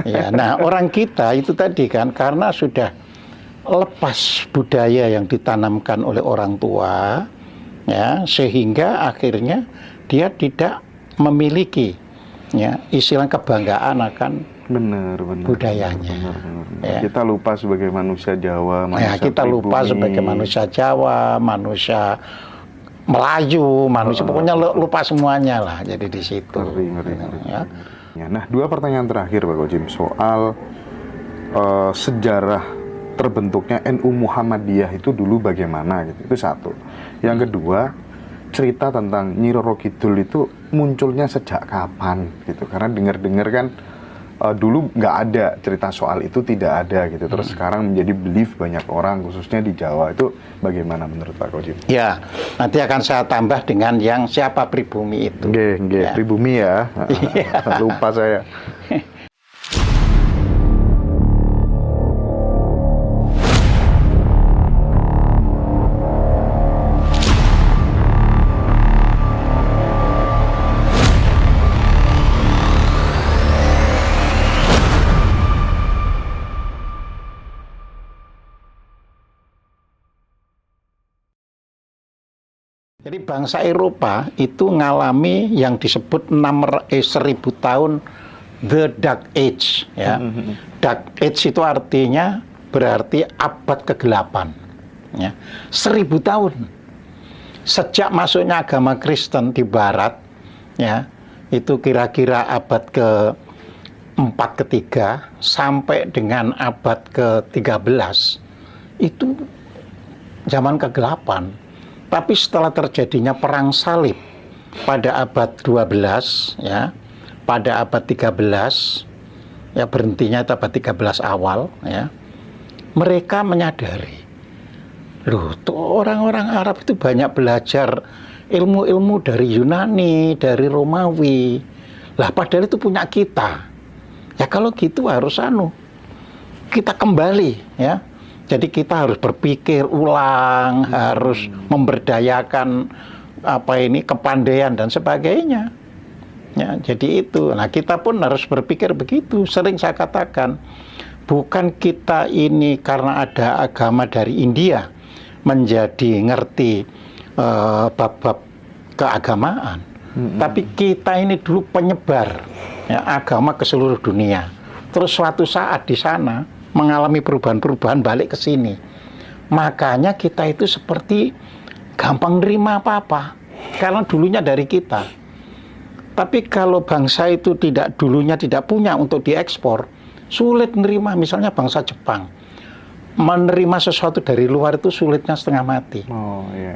Ya, nah orang kita itu tadi kan karena sudah lepas budaya yang ditanamkan oleh orang tua, ya, sehingga akhirnya dia tidak memiliki ya istilah kebanggaan akan benar budayanya. Ya. Kita lupa sebagai manusia Jawa, manusia kita pribumi. lupa sebagai manusia Jawa, manusia Melayu, manusia pokoknya lupa semuanya lah. Jadi di situ. Ngeri. Ya. Nah, 2 pertanyaan terakhir Pak Kojim soal sejarah terbentuknya NU Muhammadiyah itu dulu bagaimana gitu. Itu satu. Yang kedua, cerita tentang Nyi Roro Kidul itu munculnya sejak kapan gitu. Karena dengar-dengar kan dulu nggak ada cerita soal itu, tidak ada gitu. Terus sekarang menjadi belief banyak orang khususnya di Jawa. Itu bagaimana menurut Pak Kojim? Ya, nanti akan saya tambah dengan yang siapa pribumi itu. Ya. Pribumi ya. Lupa saya. Jadi bangsa Eropa itu mengalami yang disebut 1000 tahun The Dark Age. Ya. Dark Age itu artinya berarti abad ke-8. Ya. 1000 tahun. Sejak masuknya agama Kristen di Barat, ya, itu kira-kira abad ke-4 ke-3 sampai dengan abad ke-13 itu zaman ke-8. Tapi setelah terjadinya perang salib pada abad 12 ya, pada abad 13 ya berhentinya itu abad 13 awal ya. Mereka menyadari loh, tuh orang-orang Arab itu banyak belajar ilmu-ilmu dari Yunani, dari Romawi. Lah padahal itu punya kita. Ya kalau gitu harus kita kembali ya. Jadi kita harus berpikir ulang, harus memberdayakan kepandaian dan sebagainya. Ya, jadi itu. Nah, kita pun harus berpikir begitu. Sering saya katakan, bukan kita ini karena ada agama dari India menjadi ngerti bab-bab keagamaan. Tapi kita ini dulu penyebar ya, agama ke seluruh dunia. Terus suatu saat di sana mengalami perubahan-perubahan balik ke sini. Makanya kita itu seperti gampang nerima apa-apa. Karena dulunya dari kita. Tapi kalau bangsa itu dulunya tidak punya untuk diekspor, sulit nerima. Misalnya bangsa Jepang. Menerima sesuatu dari luar itu sulitnya setengah mati.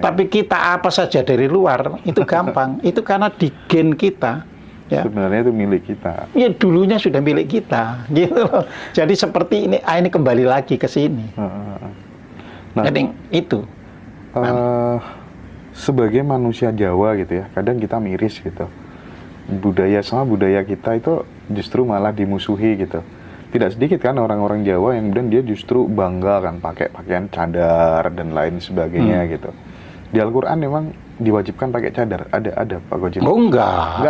Tapi kita apa saja dari luar, itu gampang. Itu karena di gen kita. Ya. Sebenarnya itu milik kita. Ya dulunya sudah milik kita, gitu loh. Jadi seperti ini kembali lagi ke sini. Nah, jadi itu. Sebagai manusia Jawa gitu ya, kadang kita miris gitu. Budaya kita itu justru malah dimusuhi gitu. Tidak sedikit kan orang-orang Jawa yang kemudian dia justru bangga kan pakai pakaian cadar dan lain sebagainya gitu. Di Al-Quran memang diwajibkan pakai cadar, ada Pak Kojim? Oh enggak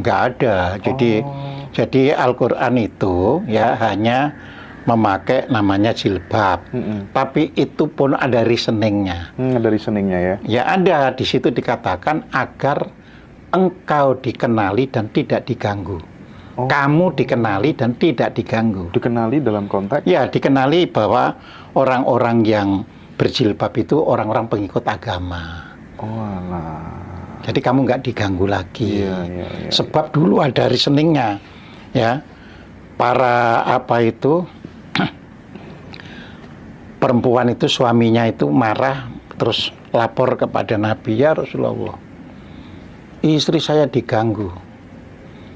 ada. Jadi Al-Quran itu ya hanya memakai namanya jilbab. Tapi itu pun ada reasoningnya. Ada reasoningnya ya? Ya ada, di situ dikatakan agar engkau dikenali dan tidak diganggu. Kamu dikenali dan tidak diganggu. Dikenali dalam konteks? Ya, dikenali bahwa orang-orang yang berjilbab itu orang-orang pengikut agama. Jadi kamu nggak diganggu lagi. Sebab dulu ada reasoningnya, ya. Para perempuan itu suaminya itu marah terus lapor kepada Nabi, ya Rasulullah, istri saya diganggu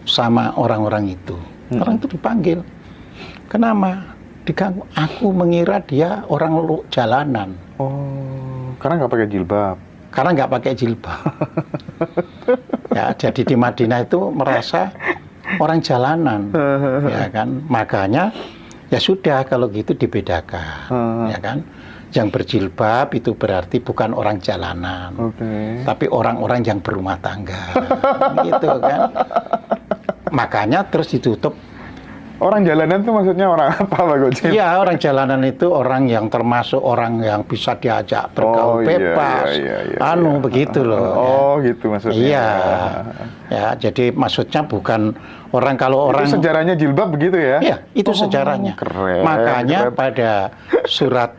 sama orang-orang itu. Orang itu dipanggil. Kenapa diganggu? Aku mengira dia orang jalanan. Karena nggak pakai jilbab. Ya, jadi di Madinah itu merasa orang jalanan, ya kan. Makanya ya sudah kalau gitu dibedakan, ya kan. Yang berjilbab itu berarti bukan orang jalanan, tapi orang-orang yang berumah tangga, gitu kan. Makanya terus ditutup Orang jalanan itu maksudnya orang apa Pak Gojim? Iya, orang jalanan itu orang yang termasuk orang yang bisa diajak bergaul bebas, begitu loh. Oh, gitu maksudnya. Iya, ya. Jadi maksudnya bukan orang kalau orang. Itu sejarahnya jilbab begitu ya? Iya, itu sejarahnya. Keren. Makanya pada surat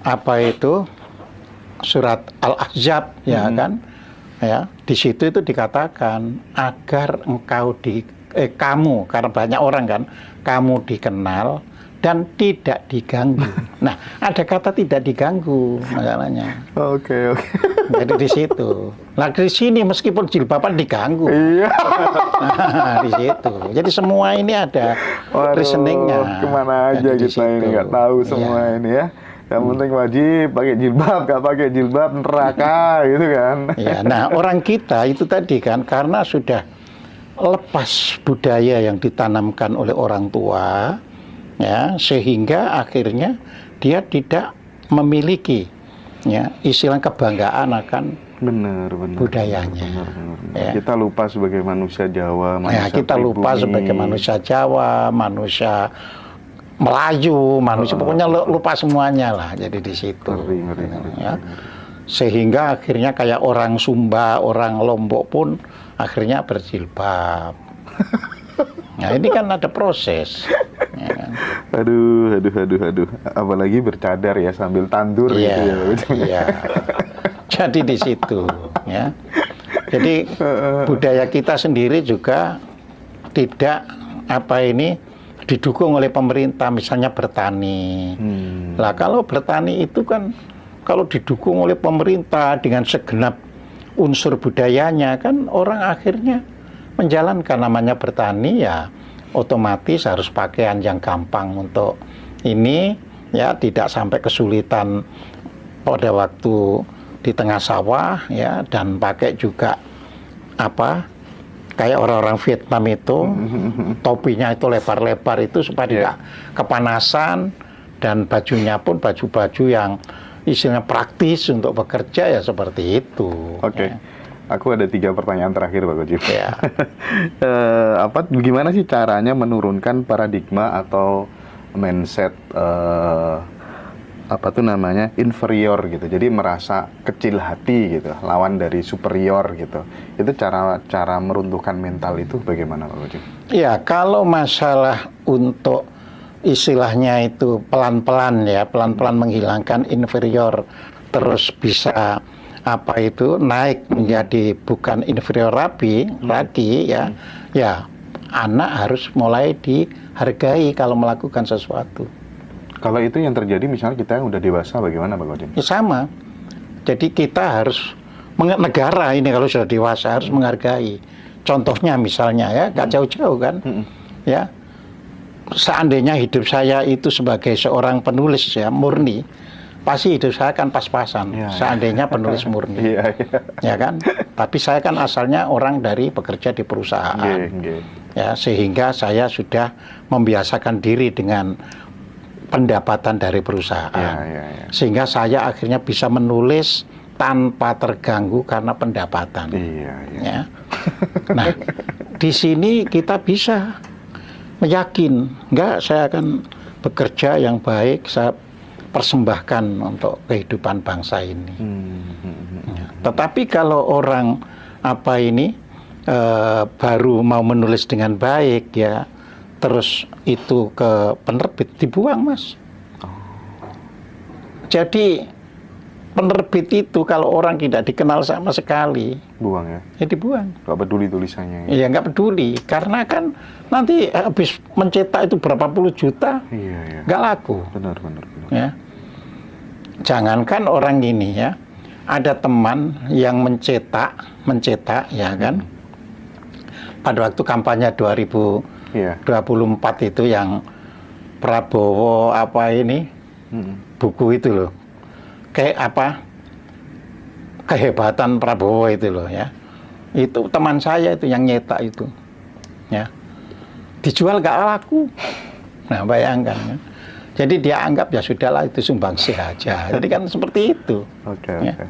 apa itu, surat Al-Ahzab, ya kan? Ya, di situ itu dikatakan agar engkau kamu, karena banyak orang kan, kamu dikenal dan tidak diganggu. Nah, ada kata tidak diganggu masalahnya. Oke. Jadi di situ. Nah, di sini meskipun jilbaban diganggu. Iya. Nah, di situ. Jadi semua ini ada reasoningnya. Kemana aja kita ini nggak tahu semua ini ya. Yang penting wajib pakai jilbab, nggak pakai jilbab neraka gitu kan. Ya, nah orang kita itu tadi kan karena sudah lepas budaya yang ditanamkan oleh orang tua, ya, sehingga akhirnya dia tidak memiliki, ya, istilah kebanggaan akan budayanya. Benar. Ya. Kita lupa sebagai manusia Jawa, manusia kita pribumi. Lupa sebagai manusia Jawa, manusia Melayu, manusia pokoknya lupa semuanya lah. Jadi di situ. Ngeri. Ya. Sehingga akhirnya kayak orang Sumba, orang Lombok pun akhirnya berjilbab. Nah ini kan ada proses. Ya kan? Aduh. Apalagi bercadar ya sambil tandur gitu ya. Iya. Jadi di situ, ya. Jadi budaya kita sendiri juga tidak didukung oleh pemerintah, misalnya bertani. Lah kalau bertani itu kan kalau didukung oleh pemerintah dengan segenap unsur budayanya kan orang akhirnya menjalankan namanya bertani ya otomatis harus pakaian yang gampang untuk ini ya tidak sampai kesulitan pada waktu di tengah sawah ya dan pakai juga kayak orang-orang Vietnam itu topinya itu lebar-lebar itu supaya tidak kepanasan dan bajunya pun baju-baju yang istilahnya praktis untuk bekerja ya seperti itu. Oke. Aku ada 3 pertanyaan terakhir Pak Gojim. Ya. Gimana sih caranya menurunkan paradigma atau mindset inferior gitu. Jadi merasa kecil hati gitu, lawan dari superior gitu. Itu cara meruntuhkan mental itu bagaimana Pak Gojim? Ya, kalau masalah untuk istilahnya itu pelan-pelan menghilangkan inferior terus bisa naik menjadi bukan inferior lagi ya anak harus mulai dihargai kalau melakukan sesuatu. Kalau itu yang terjadi misalnya kita yang udah dewasa bagaimana Pak Gojim? Ya sama. Jadi kita harus negara ini kalau sudah dewasa harus menghargai. Contohnya misalnya ya gak jauh-jauh kan ya. Seandainya hidup saya itu sebagai seorang penulis ya murni, pasti hidup saya kan pas-pasan. Seandainya penulis murni, ya kan. Tapi saya kan asalnya orang dari bekerja di perusahaan, ya sehingga saya sudah membiasakan diri dengan pendapatan dari perusahaan, sehingga saya akhirnya bisa menulis tanpa terganggu karena pendapatan. Ya. Nah, di sini kita bisa yakin, saya akan bekerja yang baik, saya persembahkan untuk kehidupan bangsa ini. Ya. Tetapi kalau orang baru mau menulis dengan baik ya, terus itu ke penerbit dibuang Mas. Jadi penerbit itu kalau orang tidak dikenal sama sekali, buang ya? Ya dibuang. Nggak peduli tulisannya. Iya nggak peduli, karena kan nanti habis mencetak itu berapa puluh juta, nggak laku. Benar. Ya. Jangankan orang ini ya, ada teman yang mencetak ya kan, pada waktu kampanye 2024 itu yang Prabowo buku itu loh. Kayak kehebatan Prabowo itu loh ya. Itu teman saya itu yang nyetak itu. Ya. Dijual nggak laku. Nah, bayangkan ya. Jadi dia anggap ya sudahlah itu sumbangsih aja. Jadi kan seperti itu. Ya.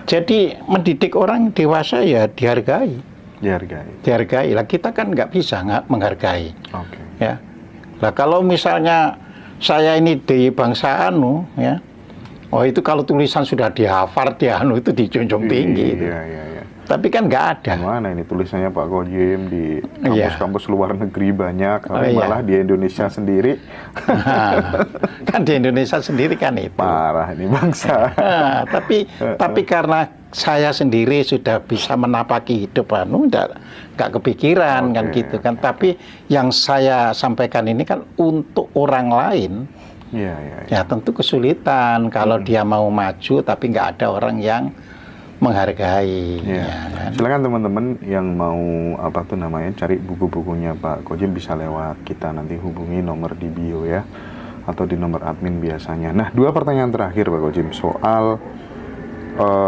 Jadi mendidik orang dewasa ya dihargai. Dihargai. Lah kita kan nggak bisa menghargai. ya. Nah, kalau misalnya saya ini di bangsa anu, ya, oh itu kalau tulisan sudah dihafal, anu itu dijunjung tinggi. Iya, iya, iya. Tapi kan nggak ada. Mana ini tulisannya Pak Kojim di Iya. kampus-kampus luar negeri banyak, tapi iya. malah di Indonesia sendiri. Nah, kan di Indonesia sendiri kan itu. Parah ini bangsa. Nah, tapi karena saya sendiri sudah bisa menapaki hidup nggak kepikiran kan gitu kan. Tapi yang saya sampaikan ini kan untuk orang lain. Iya, iya, iya. Ya tentu kesulitan kalau dia mau maju tapi nggak ada orang yang menghargai. Ya. Ya, kan? Silakan teman-teman yang mau cari buku-bukunya Pak Kojim bisa lewat kita, nanti hubungi nomor di bio ya, atau di nomor admin biasanya. Nah, 2 pertanyaan terakhir Pak Kojim soal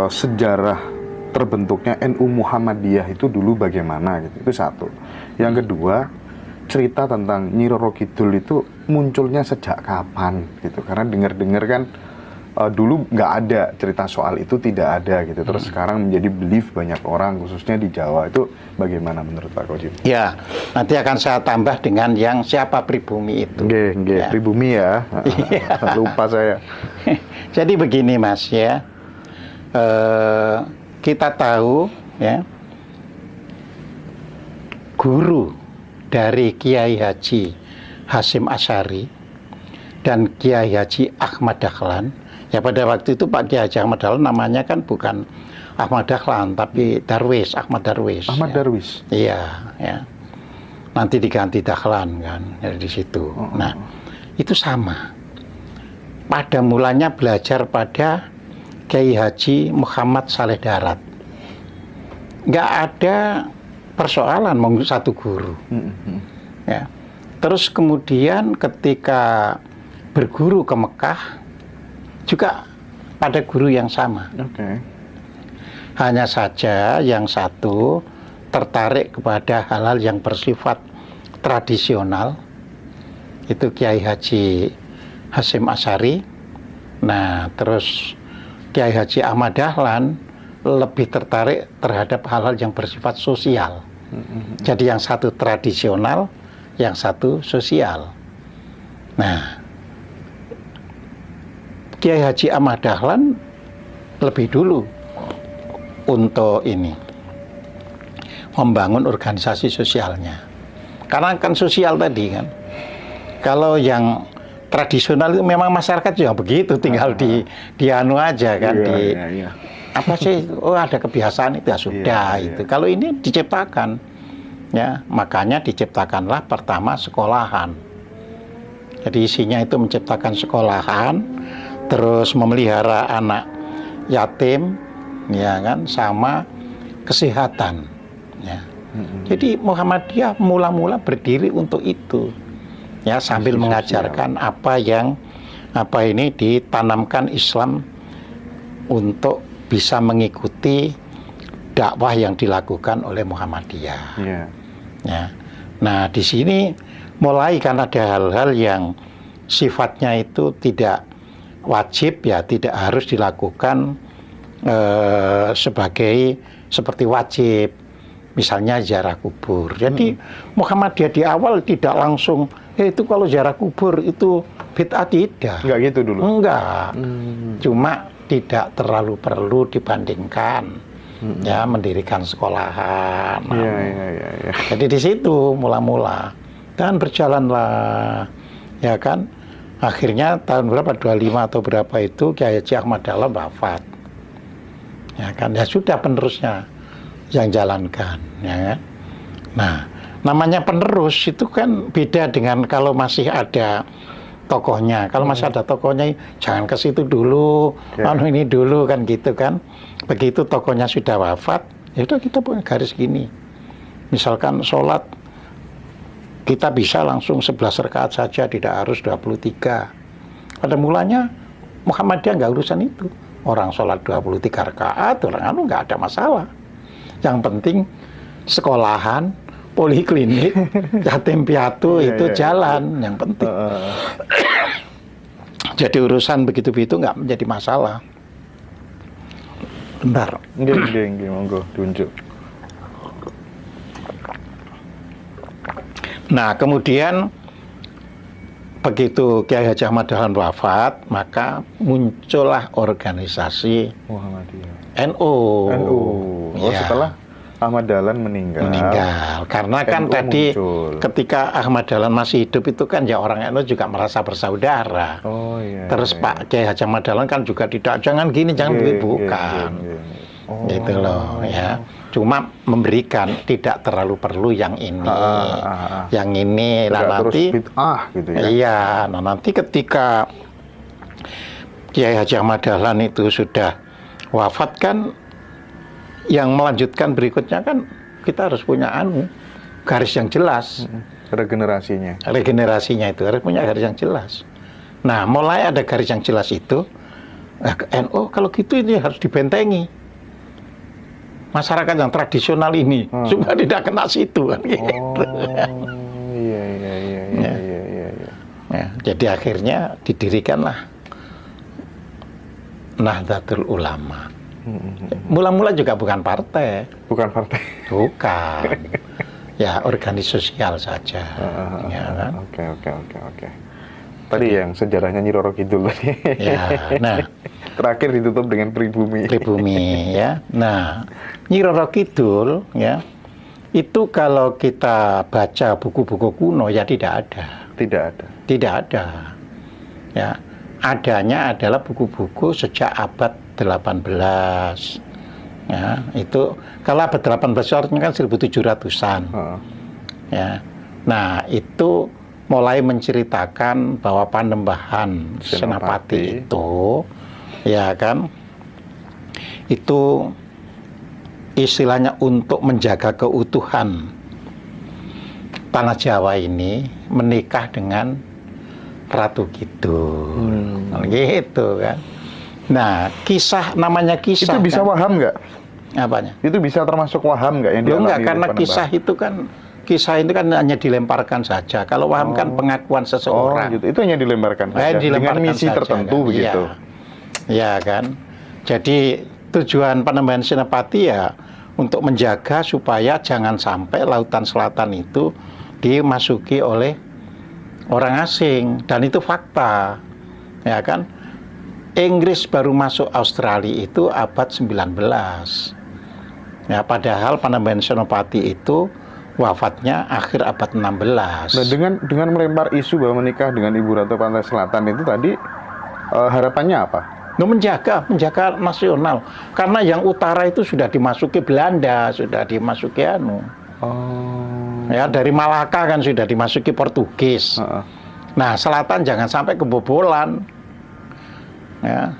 sejarah terbentuknya NU Muhammadiyah itu dulu bagaimana gitu. Itu satu. Yang kedua, cerita tentang Nyi Roro Kidul itu munculnya sejak kapan gitu. Karena dengar-dengar kan dulu nggak ada cerita soal itu, tidak ada gitu. Terus sekarang menjadi belief banyak orang, khususnya di Jawa. Itu bagaimana menurut Pak Kojim? Ya, nanti akan saya tambah dengan yang siapa pribumi itu. Ya. Pribumi ya. Lupa saya. Jadi begini Mas ya, kita tahu ya, guru dari Kiai Haji Hasyim Asy'ari dan Kiai Haji Ahmad Dahlan. Ya pada waktu itu Pak Kiai Haji Ahmad Dahlan namanya kan bukan Ahmad Dahlan tapi Darwis, Ahmad Darwis. Ahmad ya. Darwis. Iya, ya. Nanti diganti Dahlan kan dari situ. Nah, itu sama. Pada mulanya belajar pada Kiai Haji Muhammad Saleh Darat. Nggak ada persoalan mau satu guru. Ya. Terus kemudian ketika berguru ke Mekah juga pada guru yang sama. Hanya saja yang satu tertarik kepada hal-hal yang bersifat tradisional, itu Kiai Haji Hasyim Asy'ari. Nah, terus Kiai Haji Ahmad Dahlan lebih tertarik terhadap hal-hal yang bersifat sosial. Jadi yang satu tradisional, yang satu sosial. Nah, Kiai Haji Ahmad Dahlan lebih dulu untuk ini membangun organisasi sosialnya. Karena kan sosial tadi kan. Kalau yang tradisional itu memang masyarakat juga begitu, tinggal di anu aja kan, apa sih? Oh ada kebiasaan itu ya sudah itu. Kalau ini diciptakan, ya makanya diciptakanlah pertama sekolahan. Jadi isinya itu menciptakan sekolahan, terus memelihara anak yatim, ya kan, sama kesehatan. Ya. Jadi Muhammadiyah mula-mula berdiri untuk itu, ya sambil mengajarkan apa yang ini ditanamkan Islam untuk bisa mengikuti dakwah yang dilakukan oleh Muhammadiyah. Ya. Nah di sini mulai kan ada hal-hal yang sifatnya itu tidak wajib, ya tidak harus dilakukan seperti wajib, misalnya ziarah kubur. Jadi Muhammadiyah di awal tidak langsung itu kalau ziarah kubur itu bid'ah, tidak. Enggak gitu dulu. Enggak. Cuma tidak terlalu perlu dibandingkan ya mendirikan sekolahan. Iya. Jadi di situ mula-mula dan berjalanlah, ya kan. Akhirnya tahun berapa, 25 atau berapa itu Kiai Haji Ahmad Dahlan wafat. Ya kan, ya sudah penerusnya yang jalankan, ya kan. Nah, namanya penerus itu kan beda dengan kalau masih ada tokohnya. Kalau masih ada tokohnya, jangan ke situ dulu, ini dulu kan gitu kan. Begitu tokohnya sudah wafat, ya udah kita punya garis gini. Misalkan sholat, kita bisa langsung 11 rakaat saja, tidak harus 23. Pada mulanya Muhammadiyah nggak urusan itu. Orang sholat 23 rakaat, orang nggak ada masalah. Yang penting sekolahan, poliklinik, yatim piatu itu jalan, yang penting. Jadi urusan begitu-begitu nggak menjadi masalah. Bentar. Nggih, monggo tunjuk. Nah, kemudian begitu Kiai Haji Ahmad Dahlan wafat, maka muncullah organisasi Muhammadiyah. NU. NU. Oh, Ya. setelah Ahmad Dahlan meninggal. Karena kan NU tadi muncul. ketika Ahmad Dahlan masih hidup itu kan ya orang NU juga merasa bersaudara. Oh iya. Terus iya. Pak Kiai Haji Ahmad Dahlan kan juga tidak, jangan gini, jangan Iya, begitu, iya, bukan. iya, iya. Oh. Gitu loh ya. Cuma memberikan, tidak terlalu perlu yang ini. Yang ini Tidak lah terus nanti. bid'ah gitu ya. Iya, nah nanti ketika Kiai Haji Ahmad Dahlan itu sudah wafat kan, yang melanjutkan berikutnya kan kita harus punya garis yang jelas. Regenerasinya itu harus punya garis yang jelas. Nah, mulai ada garis yang jelas itu, NU kalau gitu ini harus dibentengi. Masyarakat yang tradisional ini supaya tidak kena situ kan. Gitu. Iya. Ya, jadi akhirnya didirikanlah Nahdlatul Ulama. Mula-mula juga bukan partai. Bukan partai. Bukan. Ya, organisasi sosial saja. Ya kan? Oke. Tadi yang sejarahnya Nyi Roro Kidul tadi. Ya, nah. Terakhir ditutup dengan Pribumi. Pribumi, ya. Nah, Nyi Roro Kidul, ya, itu kalau kita baca buku-buku kuno, ya tidak ada. Tidak ada. Ya, adanya adalah buku-buku sejak abad 18. Ya, itu kalau abad 18 artinya kan 1700-an. Ya. Nah, itu mulai menceritakan bahwa Panembahan Senapati itu, ya kan, itu istilahnya untuk menjaga keutuhan tanah Jawa ini menikah dengan Ratu Kidul, gitu kan. Nah, namanya kisah. Itu bisa kan? waham nggak? Apanya? Itu bisa termasuk waham nggak yang dialami Enggak, karena Panembahan? kisah itu kan hanya dilemparkan saja. Kalau waham kan pengakuan seseorang. Gitu. Itu hanya dilemparkan saja. Dilemparkan dengan misi saja, tertentu kan? begitu. Ya kan. Jadi tujuan Panembahan Senapati ya untuk menjaga supaya jangan sampai Lautan Selatan itu dimasuki oleh orang asing, dan itu fakta. Ya kan. Inggris baru masuk Australia itu abad 19. Ya, padahal Panembahan Senapati itu wafatnya akhir abad 16. Nah, dengan melempar isu bahwa menikah dengan Ibu Ratu Pantai Selatan itu tadi harapannya apa? Menjaga nasional. Karena yang utara itu sudah dimasuki Belanda, sudah dimasuki ya, dari Malaka kan sudah dimasuki Portugis. Nah, selatan jangan sampai kebobolan. Ya.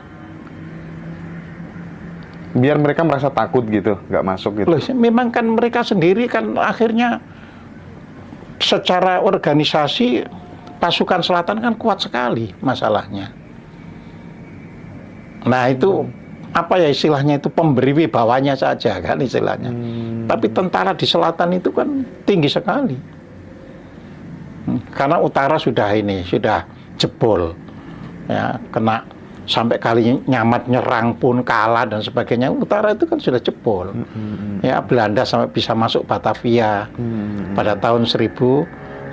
Biar mereka merasa takut gitu, nggak masuk gitu. Loh, memang kan mereka sendiri kan akhirnya secara organisasi pasukan selatan kan kuat sekali masalahnya. Nah, itu apa ya istilahnya, itu pemberi wibawanya saja kan istilahnya. Tapi tentara di selatan itu kan tinggi sekali. Karena utara sudah jebol. Ya, kena sampai kali Nyamat nyerang pun kalah dan sebagainya. Utara itu kan sudah jebol. Ya, Belanda sampai bisa masuk Batavia pada tahun 1596.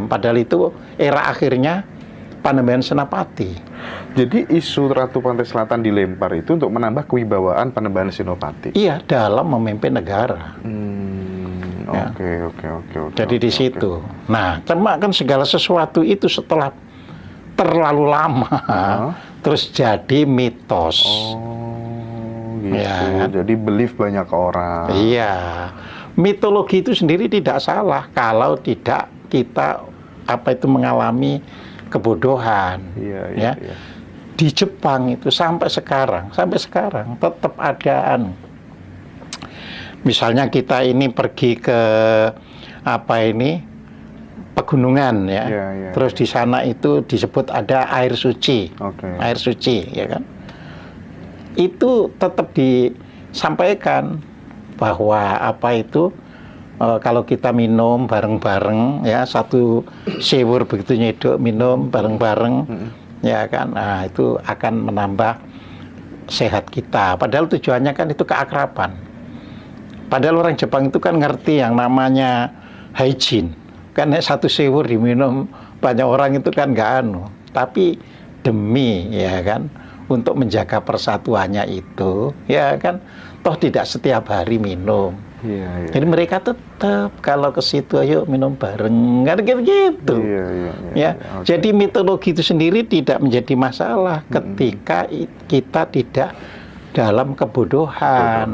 Padahal itu era akhirnya Panembahan Senapati. Jadi isu Ratu Pantai Selatan dilempar itu untuk menambah kewibawaan Panembahan Senapati. Iya, dalam memimpin negara. Oke. Jadi di situ. Nah, cuma kan segala sesuatu itu setelah terlalu lama, terus jadi mitos. Gitu. Ya. Jadi belief banyak orang. Iya, mitologi itu sendiri tidak salah kalau tidak kita mengalami kebodohan. Iya. Di Jepang itu sampai sekarang tetap ada misalnya kita ini pergi ke pegunungan ya. Terus di sana itu disebut ada air suci. Air suci, ya kan? Itu tetap disampaikan bahwa kalau kita minum bareng-bareng ya, satu sewur begitu nyedok minum bareng-bareng ya kan. Nah, itu akan menambah sehat kita. Padahal tujuannya kan itu keakraban. Padahal orang Jepang itu kan ngerti yang namanya hygiene. Kan satu sewur diminum banyak orang itu kan nggak tapi demi ya kan untuk menjaga persatuannya itu ya kan toh tidak setiap hari minum. Iya. Jadi mereka tetap kalau ke situ ayo minum bareng kan gitu. Ya. Okay. Jadi mitologi itu sendiri tidak menjadi masalah ketika kita tidak dalam kebodohan.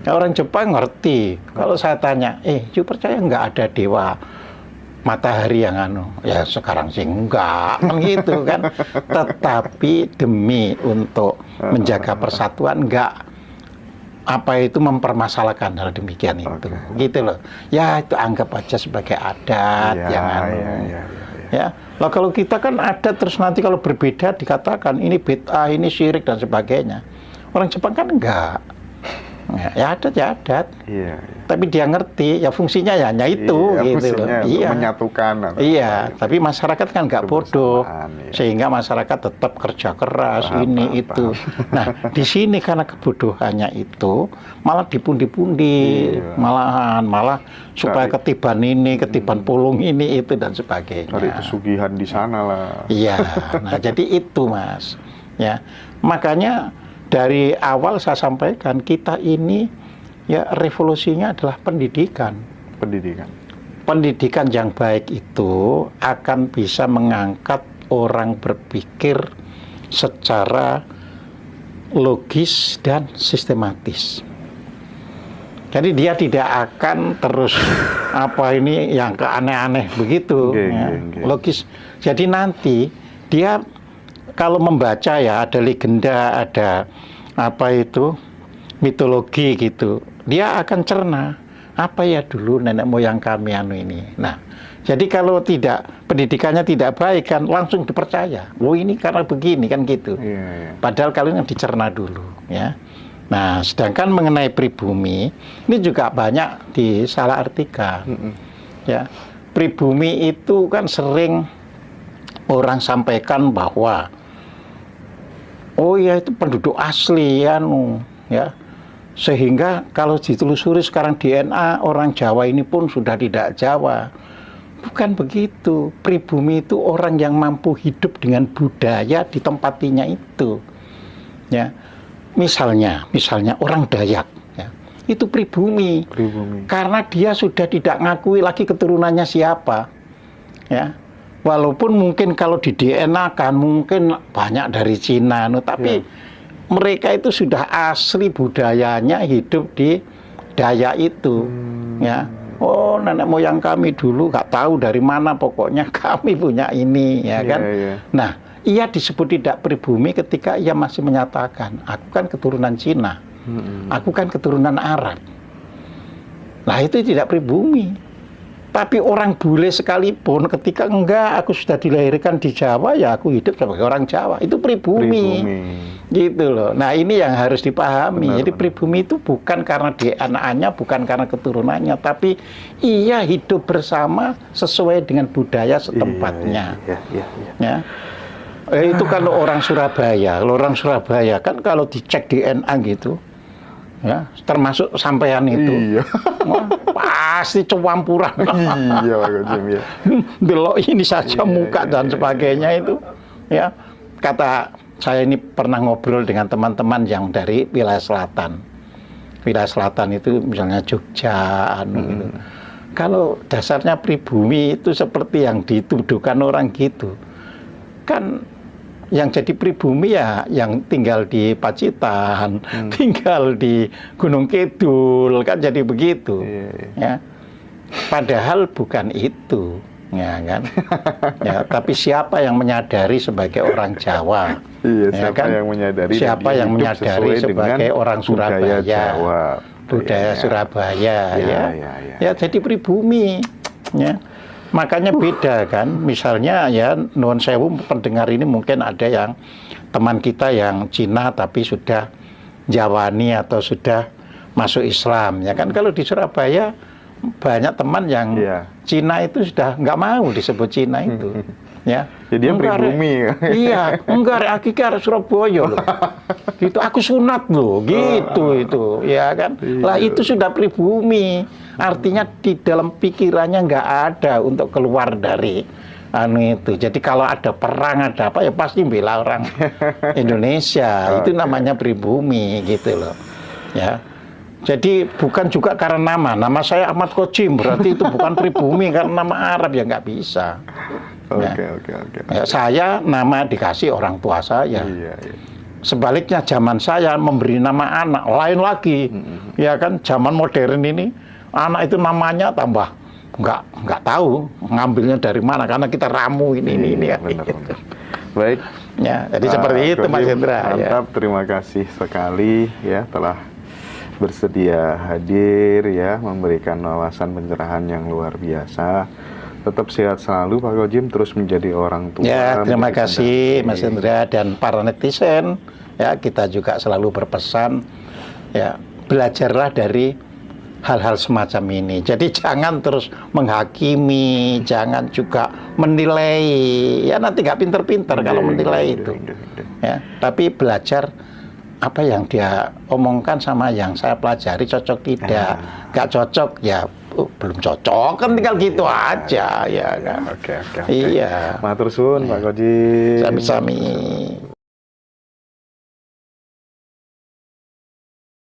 Nah, orang Jepang ngerti. Kalau saya tanya, you percaya nggak ada dewa matahari yang ya sekarang sih enggak kan gitu kan. Tetapi demi untuk menjaga persatuan enggak apa itu mempermasalahkan hal demikian itu, gitu loh. Ya itu anggap aja sebagai adat yang ya. Lah kalau kita kan adat terus nanti kalau berbeda dikatakan ini bid'ah, ini syirik dan sebagainya. Orang Jepang kan enggak. Ya adat ya adat. Iya. Tapi dia ngerti ya fungsinya ya hanya itu gitu loh. Iya. Menyatukan. Iya, tapi masyarakat kan nggak bodoh. Sehingga masyarakat tetap kerja keras itu. Nah, di sini karena kebodohannya itu malah dipundi-pundi, malah supaya ketiban ini, ketiban pulung ini itu dan sebagainya. Cari pesugihan di sana lah. Iya. Nah, jadi itu Mas. Ya. Makanya dari awal saya sampaikan kita ini ya revolusinya adalah pendidikan. Pendidikan yang baik itu akan bisa mengangkat orang berpikir secara logis dan sistematis. Jadi dia tidak akan terus apa ini yang aneh-aneh begitu, logis. Jadi nanti dia kalau membaca ya ada legenda, ada apa itu mitologi gitu, dia akan cerna apa ya dulu nenek moyang kami ini. Nah, jadi kalau tidak pendidikannya tidak baik kan langsung dipercaya. Oh ini karena begini kan gitu. Padahal kalian dicerna dulu ya. Nah, sedangkan mengenai pribumi ini juga banyak disalahartikan. Ya, pribumi itu kan sering orang sampaikan bahwa oh ya itu penduduk asli ya. Sehingga kalau ditelusuri sekarang DNA orang Jawa ini pun sudah tidak Jawa. Bukan begitu. Pribumi itu orang yang mampu hidup dengan budaya di tempatnya itu. Ya. Misalnya orang Dayak ya. Itu pribumi. Karena dia sudah tidak ngakui lagi keturunannya siapa. Ya. Walaupun mungkin kalau di DNA kan mungkin banyak dari Cina, tapi mereka itu sudah asli budayanya hidup di Dayak itu, ya. Oh nenek moyang kami dulu nggak tahu dari mana, pokoknya kami punya ini, ya kan. Nah, ia disebut tidak pribumi ketika ia masih menyatakan, aku kan keturunan Cina, aku kan keturunan Arab. Nah itu tidak pribumi. Tapi orang bule sekalipun ketika enggak aku sudah dilahirkan di Jawa ya aku hidup sebagai orang Jawa, itu pribumi. Gitu loh. Nah ini yang harus dipahami. Jadi pribumi itu bukan karena DNA-nya, bukan karena keturunannya, tapi ia hidup bersama sesuai dengan budaya setempatnya. Ya. Itu kalau orang Surabaya, kan kalau dicek DNA gitu ya, termasuk sampean itu pasti cewampuran. Delok ini saja muka dan sebagainya itu ya. Kata saya ini pernah ngobrol dengan teman-teman yang dari wilayah selatan itu misalnya Jogja gitu. Kalau dasarnya pribumi itu seperti yang dituduhkan orang gitu kan. Yang jadi pribumi ya yang tinggal di Pacitan, tinggal di Gunung Kidul, kan jadi begitu. Ya. Padahal bukan itu, ya kan? Ya, tapi siapa yang menyadari sebagai orang Jawa? Siapa yang menyadari? Siapa yang menyadari sebagai orang Surabaya? Budaya Surabaya, ya. Jadi pribumi, ya. Makanya beda kan, misalnya ya nuwun sewu pendengar ini mungkin ada yang teman kita yang Cina tapi sudah Jawani atau sudah masuk Islam ya kan. Kalau di Surabaya banyak teman yang Cina itu sudah nggak mau disebut Cina itu ya. Jadi dia pribumi. Iya, enggak aki ke Surabaya loh. Gitu aku sunat loh, gitu itu ya kan. Lah itu sudah pribumi. Artinya di dalam pikirannya nggak ada untuk keluar dari itu. Jadi kalau ada perang ada apa ya pasti bela orang Indonesia. Itu namanya pribumi gitu loh. Ya. Jadi bukan juga karena nama saya Ahmad Khoджim berarti itu bukan pribumi karena nama Arab ya nggak bisa. Oke. Ya, saya nama dikasih orang tua saya. Iya. Sebaliknya zaman saya memberi nama anak lain lagi. Ya kan zaman modern ini anak itu namanya tambah nggak tahu ngambilnya dari mana karena kita ramu ini ya. Benar. Baik. Ya, jadi seperti itu Mas Hendra. Mantap, ya. Terima kasih sekali ya telah bersedia hadir ya memberikan wawasan pencerahan yang luar biasa. Tetap sehat selalu Pak Khoджim, terus menjadi orang tua. Ya, terima kasih Mas Hendra dan para netizen. Ya, kita juga selalu berpesan ya belajarlah dari hal-hal semacam ini. Jadi jangan terus menghakimi, jangan juga menilai. Ya nanti nggak pinter-pinter kalau menilai itu. Ya, tapi belajar apa yang dia omongkan sama yang saya pelajari cocok tidak, nggak cocok ya belum cocok kan tinggal gitu aja ya kan. Oke. Iya. Matur suwun Pak Khoджim. Sami-sami.